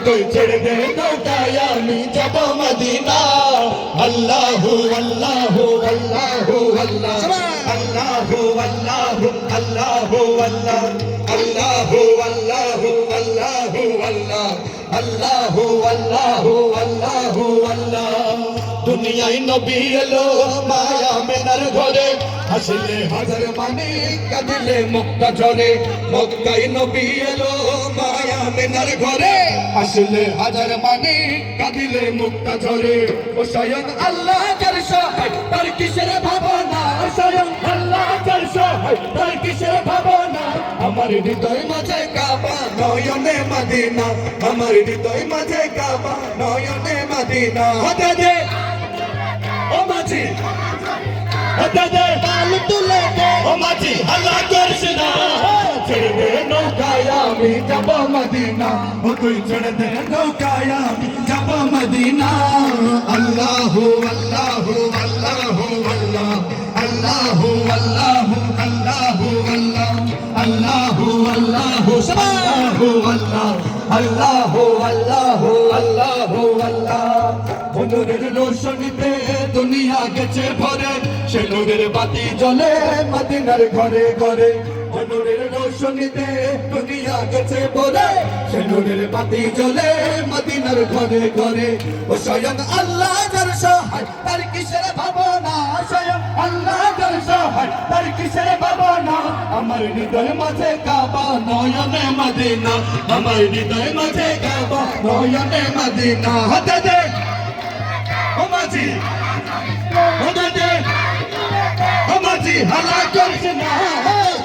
তুই ছেড়ে দে নৌকায় আমি যাব মদিনা আল্লাহু আল্লাহু আল্লাহু আল্লাহ আল্লাহু আল্লাহু আল্লাহু আল্লাহ আল্লাহু আল্লাহু আল্লাহু আল্লাহ আল্লাহু আল্লাহু আল্লাহু আল্লাহ দুনিয়ায় নবী এলো মায়া মেনার ঘরে হাসলে হাজার মানে কাঁদিলে মুক্তা ঝরে মক্কায় নবী এলো মায়া মেনার ঘরে হাসলে হাজার মানে কাঁদিলে মুক্তা ঝরে ও স্বয়ং আল্লাহ যার সহায় তার কিসের ভাবনা স্বয়ং আল্লাহ যার সহায় তার কিসের ভাবনা আমার হৃদয় মাঝে কাবা নয়নে মদিনা আমার হৃদয় মাঝে কাবা নয়নে মদিনা হতে দে ও মাঝি হতে দে তাল তুলে দে ও মাঝি হাল্লা করিস না ছেড়ে দে নৌকায় আমি যাব মদিনা ও তুই ছেড়ে দে নৌকায় আমি যাব মদিনা আল্লাহু আল্লাহু আল্লাহু আল্লাহ আল্লাহু আল্লাহু আল্লাহু আল্লাহ আল্লাহু আল্লাহু আল্লাহু আল্লাহ আল্লাহু আল্লাহু আল্লাহু আল্লাহ নূরের রোশনীতে দুনিয়া গেছে ভরে সে নূরের বাতি জ্বলে মদিনার ঘরে ঘরে নূরের রোশনীতে দুনিয়া গেছে ভরে সে নূরের বাতি জ্বলে মদিনার ঘরে ঘরে ও স্বয়ং আল্লাহ যার সহায় তার কিসের ভাবনা স্বয়ং আল্লাহ যার সহায় তার কিসের ভাবনা আমার হৃদয় মাঝে কাবা নয়নে মদিনা আমার হৃদয় মাঝে কাবা নয়নে মদিনা হতে দে ও মাঝি হতে দে ও মাঝি হাল্লা করিস না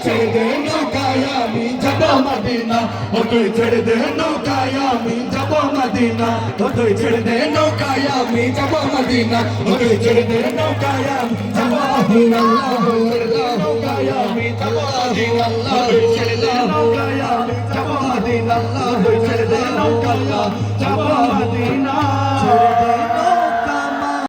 ছেড়ে দে নৌকায় আমি যাব মদিনা ও তুই ছেড়ে দে নৌকায় আমি যাব মদিনা ও তুই ছেড়ে দে নৌকায় আমি যাব মদিনা ও তুই ছেড়ে দে নৌকায় আমি যাব মদিনা আল্লাহু নৌকায় আমি যাব মদিনা আল্লাহু ছেড়ে দে নৌকায় আমি যাব মদিনা আল্লাহু ছেড়ে দে নৌকায় যাব মদিনা